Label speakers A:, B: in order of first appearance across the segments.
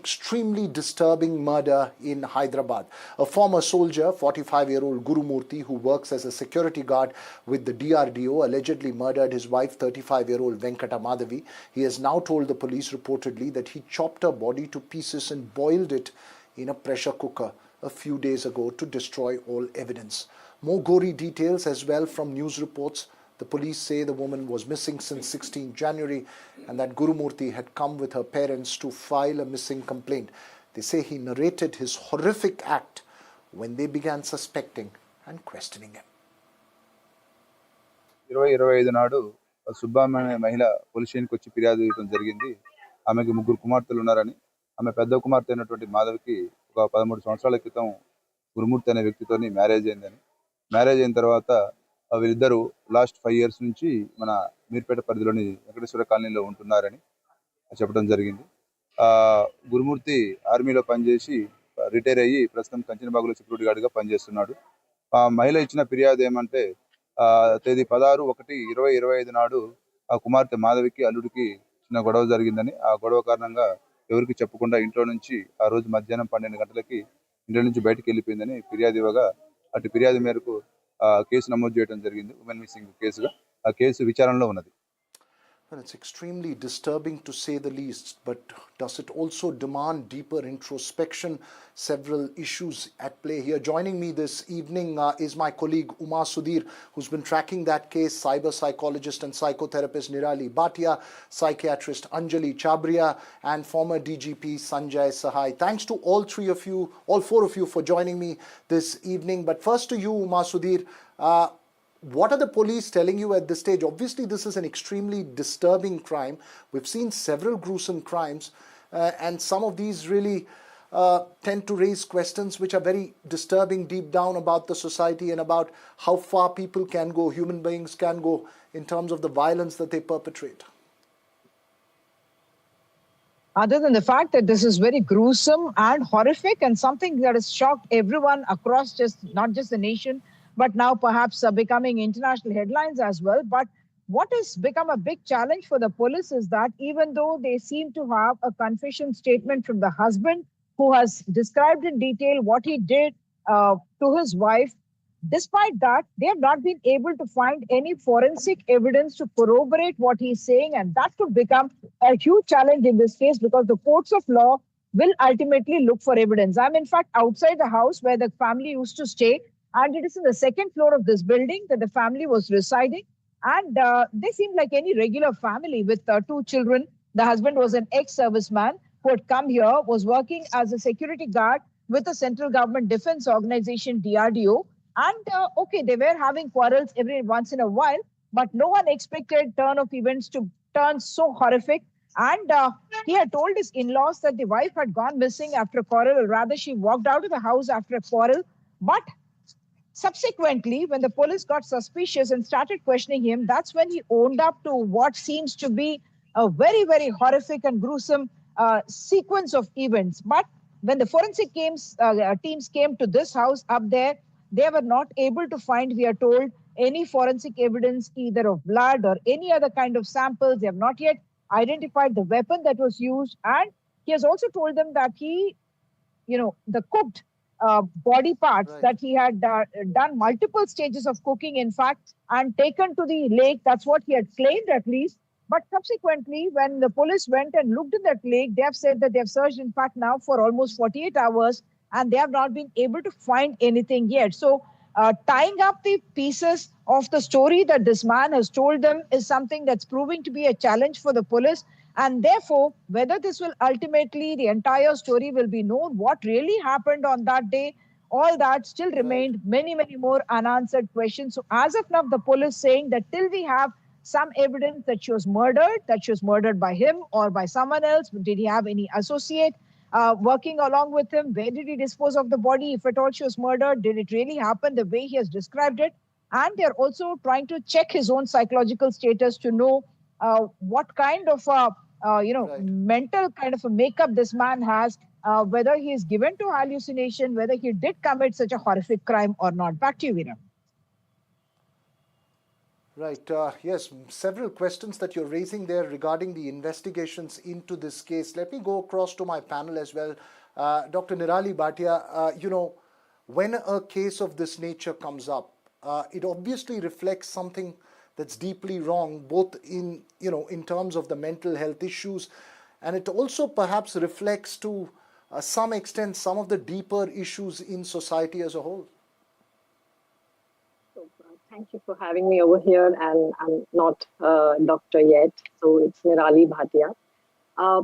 A: extremely disturbing murder in Hyderabad. A former soldier, 45-year-old Gurumurthy, who works as a security guard with the DRDO, allegedly murdered his wife, 35-year-old Venkata Madhavi. He has now told the police reportedly that he chopped her body to pieces and boiled it in a pressure cooker a few days ago to destroy all evidence. More gory details as well from news reports. The police say the woman was missing since 16 January and that Gurumurthy had come with her parents to file a missing complaint. They say he narrated his horrific act when they began suspecting and questioning him.
B: 2025 నాడు సుబ్బమ్మ అనే మహిళ police స్టేషన్కి వచ్చి ఫిర్యాదు చేయడం జరిగింది. ఆమెకు ముగ్గురు కుమార్తెలు ఉన్నారని, ఆమె పెద్ద కుమార్తె అయినటువంటి మాధవికి ఒక 13 సంవత్సరాల క్రితం గురుమూర్తి అనే వ్యక్తితోని మ్యారేజ్ అయిందని, మ్యారేజ్ అయిన తర్వాత వీళ్ళిద్దరూ లాస్ట్ 5 years నుంచి మన మీర్పేట పరిధిలోని వెంకటేశ్వర కాలనీలో ఉంటున్నారని చెప్పడం జరిగింది. గురుమూర్తి ఆర్మీలో పనిచేసి రిటైర్ అయ్యి ప్రస్తుతం కంచనబాగులో సెక్యూరిటీ గార్డ్గా పనిచేస్తున్నాడు. ఆ మహిళ ఇచ్చిన ఫిర్యాదు ఏమంటే తేదీ 16/1/2025 నాడు ఆ కుమార్తె మాధవికి అల్లుడికి చిన్న గొడవ జరిగిందని, ఆ గొడవ కారణంగా ఎవరికి చెప్పకుండా ఇంట్లో నుంచి ఆ రోజు మధ్యాహ్నం 12 గంటలకి ఇంట్లో నుంచి బయటకు వెళ్ళిపోయిందని ఫిర్యాదు ఇవ్వగా, అటు ఫిర్యాదు మేరకు కేసు నమోదు చేయడం జరిగింది. ఉమెన్ మిస్సింగ్ కేసుగా ఆ కేసు విచారణలో ఉన్నది.
A: Well, it's extremely disturbing to say the least, but does it also demand deeper introspection? Several issues at play here. Joining me this evening is my colleague Uma Sudhir, who's been tracking that case, cyber psychologist and psychotherapist Nirali Bhatia, psychiatrist Anjali Chabria, and former DGP Sanjay Sahai. Thanks to all four of you for joining me this evening. But first to you, Uma Sudhir, what are the police telling you at this stage? Obviously, this is an extremely disturbing crime. We've seen several gruesome crimes, and some of these really tend to raise questions which are very disturbing deep down about the society and about how far people can go, human beings can go, in terms of the violence that they perpetrate.
C: Other than the fact that this is very gruesome and horrific and something that has shocked everyone across not just the nation, but now perhaps becoming international headlines as well. But what has become a big challenge for the police is that even though they seem to have a confession statement from the husband who has described in detail what he did to his wife, despite that, they have not been able to find any forensic evidence to corroborate what he's saying. And that could become a huge challenge in this case because the courts of law will ultimately look for evidence. I'm in fact outside the house where the family used to stay. And it is in the second floor of this building that the family was residing. And they seemed like any regular family with 2 children. The husband was an ex-serviceman who had come here, was working as a security guard with the central government defense organization, DRDO. And okay, they were having quarrels every once in a while, but no one expected turn of events to turn so horrific. And he had told his in-laws that the wife had gone missing after a quarrel, or rather she walked out of the house after a quarrel. But subsequently, when the police got suspicious and started questioning him, that's when he owned up to what seems to be a very, very horrific and gruesome sequence of events. But when the forensic teams came to this house up there, they were not able to find, we are told, any forensic evidence either of blood or any other kind of samples. They have not yet identified the weapon that was used. And he has also told them that the cooked body parts that he had done multiple stages of cooking, in fact, and taken to the lake. That's what he had claimed at least. But subsequently, when the police went and looked in that lake, they have said that they have searched, in fact, now for almost 48 hours, and they have not been able to find anything yet. So tying up the pieces of the story that this man has told them is something that's proving to be a challenge for the police. And therefore, whether this will ultimately, the entire story will be known, what really happened on that day, all that still remained many, many more unanswered questions. So as of now, the police saying that till we have some evidence that she was murdered by him or by someone else, did he have any associate working along with him? Where did he dispose of the body? If at all she was murdered, did it really happen the way he has described it? And they're also trying to check his own psychological status to know what kind of mental kind of a makeup this man has, whether he is given to hallucination, whether he did commit such a horrific crime or not. Back to you, Veera.
A: Right. Yes, several questions that you're raising there regarding the investigations into this case. Let me go across to my panel as well. Dr. Nirali Bhatia, when a case of this nature comes up, it obviously reflects something that's deeply wrong, both in terms of the mental health issues, and it also perhaps reflects to some extent some of the deeper issues in society as a whole.
D: So, thank you for having me over here. And I'm not a doctor yet, so it's Nirali Bhatia.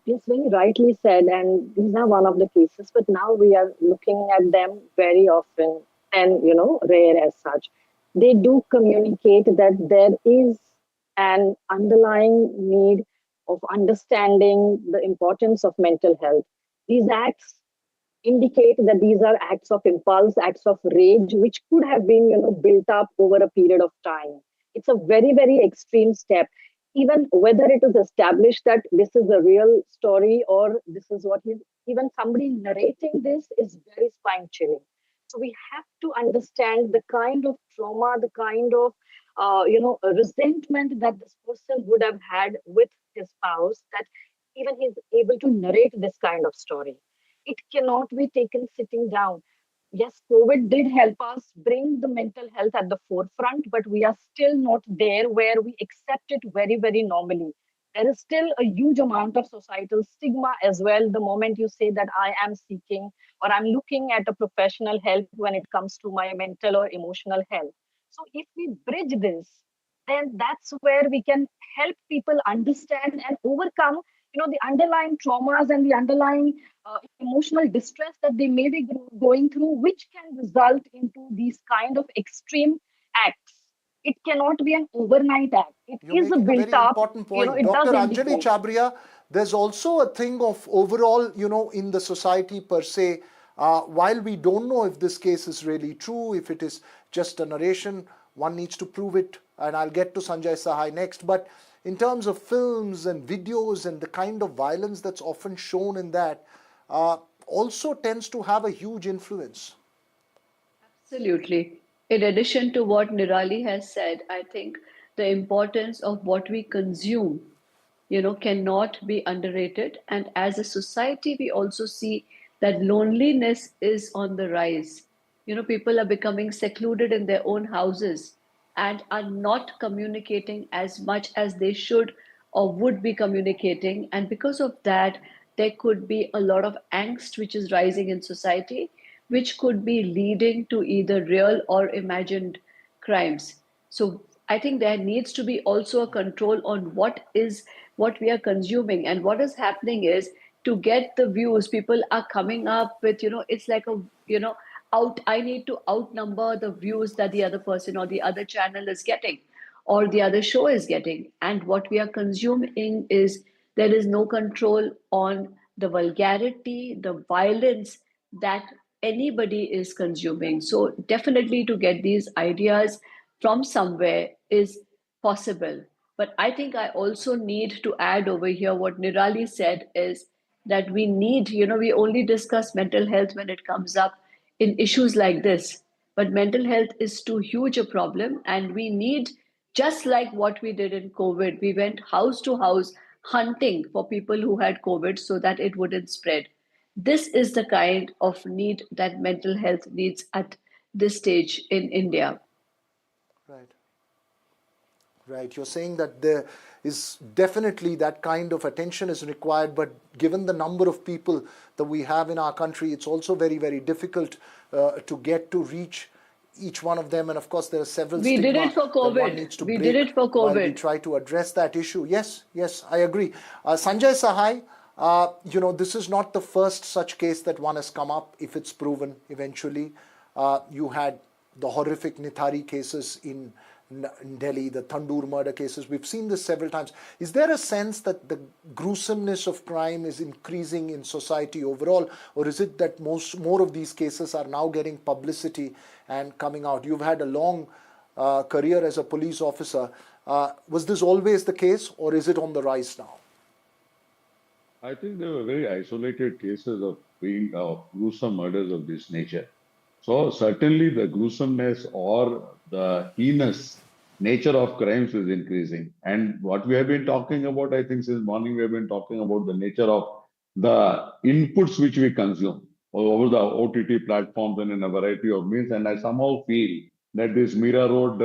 D: Yes, very rightly said, and these are one of the cases, but now we are looking at them very often and, rare as such. They do communicate that there is an underlying need of understanding the importance of mental health. These acts indicate that these are acts of impulse, acts of rage, which could have been, built up over a period of time. It's a very, very extreme step. Even whether it is established that this is a real story or this is what he's, even somebody narrating this is very spine chilling. So we have to understand the kind of trauma, the kind of, resentment that this person would have had with his spouse, that even he's able to narrate this kind of story. It cannot be taken sitting down. Yes, COVID did help us bring the mental health at the forefront, but we are still not there where we accept it very, very normally. There is still a huge amount of societal stigma as well. The moment you say that I am seeking or I'm looking at a professional help when it comes to my mental or emotional health. So if we bridge this, then that's where we can help people understand and overcome, the underlying traumas and the underlying emotional distress that they may be going through, which can result into these kind of extreme acts. It cannot be an overnight act. It
A: You're
D: is a
A: making a
D: built
A: very
D: up,
A: important point.
D: it
A: Dr.
D: does
A: Anjali
D: indicate.
A: Chabria, there's also a thing of overall, in the society per se, while we don't know if this case is really true, if it is just a narration, one needs to prove it, and I'll get to Sanjay Sahai next. But in terms of films and videos and the kind of violence that's often shown in that, also tends to have a huge influence.
E: Absolutely. In addition to what Nirali has said, I think the importance of what we consume, cannot be underrated. And as a society, we also see that loneliness is on the rise. People are becoming secluded in their own houses and are not communicating as much as they should or would be communicating. And because of that, there could be a lot of angst which is rising in society, which could be leading to either real or imagined crimes. So I think there needs to be also a control on what we are consuming. And what is happening is, to get the views, people are coming up with, it's like a, I need to outnumber the views that the other person or the other channel is getting or the other show is getting. And what we are consuming is, there is no control on the vulgarity, the violence that anybody is consuming. So, definitely to get these ideas from somewhere is possible. But I think I also need to add over here what Nirali said is that we need, we only discuss mental health when it comes up in issues like this. But mental health is too huge a problem, and we need, just like what we did in COVID, we went house to house hunting for people who had COVID so that it wouldn't spread. This is the kind of need that mental health needs at this stage in India.
A: Right. Right. You're saying that there is definitely that kind of attention is required, but given the number of people that we have in our country, it's also very, very difficult to get to reach each one of them. And of course, there are several
E: We did
A: stigma
E: it for
A: that one
E: COVID.
A: needs to
E: We did
A: break
E: it for
A: while we
E: COVID.
A: try to address that issue. Yes, yes, I agree. Sanjay Sahai, this is not the first such case that one has come up if it's proven eventually. You had the horrific Nithari cases in Delhi, the Tandoor murder cases. We've seen this several times. Is there a sense that the gruesomeness of crime is increasing in society overall, or is it that more of these cases are now getting publicity and coming out? You've had a long career as a police officer. Was this always the case, or is it on the rise now?
F: I think there were very isolated cases of being gruesome murders of this nature. So certainly the gruesomeness or the heinous nature of crimes is increasing. And what we have been talking about, I think since morning, we have been talking about the nature of the inputs which we consume over the OTT platforms and in a variety of means. And I somehow feel that this Mira Road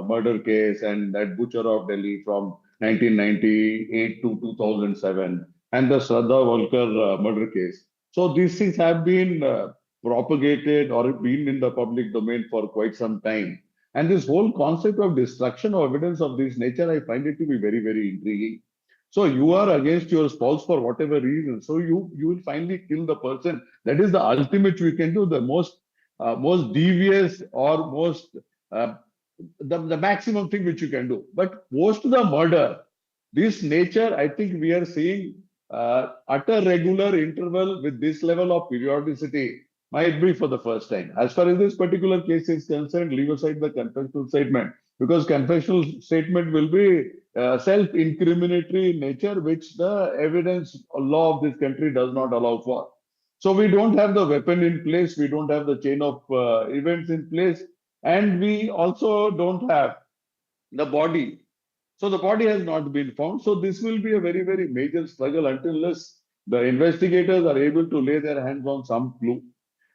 F: murder case and that Butcher of Delhi from 1998 to 2007 and the Shraddha Walkar murder case. So these things have been propagated or been in the public domain for quite some time. And this whole concept of destruction of evidence of this nature, I find it to be very, very intriguing. So you are against your spouse for whatever reason. So you will finally kill the person. That is the ultimate we can do, the most devious or most uh, the maximum thing which you can do. But post the murder, this nature, I think we are seeing at a regular interval with this level of periodicity might be for the first time. As far as this particular case is concerned, leave aside the confessional statement because confessional statement will be self-incriminatory in nature, which the evidence law of this country does not allow for. So we don't have the weapon in place, we don't have the chain of events in place, and we also don't have the body. So the body has not been found. So this will be a very, very major struggle unless the investigators are able to lay their hands on some clue.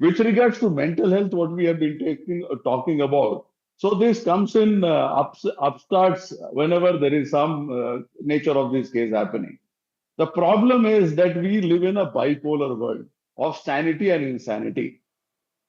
F: With regards to mental health, what we have been talking about. So this comes in upstarts whenever there is some nature of this case happening. The problem is that we live in a bipolar world of sanity and insanity.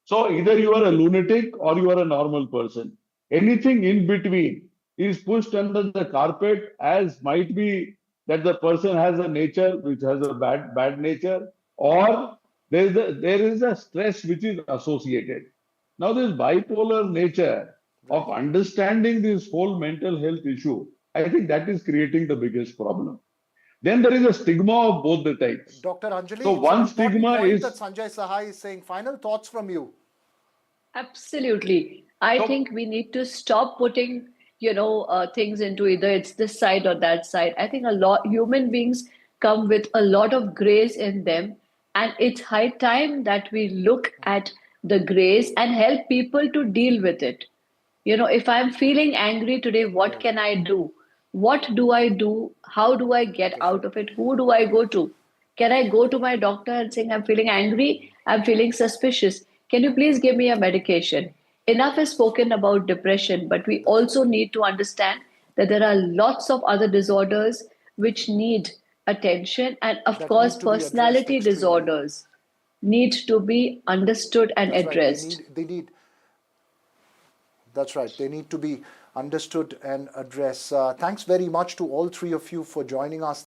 F: So either you are a lunatic or you are a normal person. Anything in between is pushed under the carpet as might be that the person has a nature which has a bad nature, or there is a stress which is associated. Now this bipolar nature of understanding this whole mental health issue, I think that is creating the biggest problem. Then there is a stigma of both the types.
A: Dr.
F: So
A: Anjali, it's an
F: one
A: important
F: stigma
A: point that
F: is
A: Sanjay Sahai is saying. Final thoughts from you.
E: Absolutely. I
F: so
E: think we need to stop putting, things into either it's this side or that side. I think a lot human beings come with a lot of grace in them, and it's high time that we look at the grace and help people to deal with it. If I'm feeling angry today, what
A: Right.
E: can I do? What do I do? How do I get out of
A: Definitely.
E: it? Who do I go to? Can I go to my doctor and saying, I'm feeling angry? I'm feeling suspicious. Can you please give me a medication? Enough is spoken about depression, but we
A: That's right.
E: also need to understand that there are lots of other disorders which need attention. And of
A: That
E: course,
A: need to be addressed
E: personality
A: extremely.
E: disorders need to be understood and
A: That's right.
E: addressed.
A: That's right. They need to be understood and addressed. Thanks very much to all three of you for joining us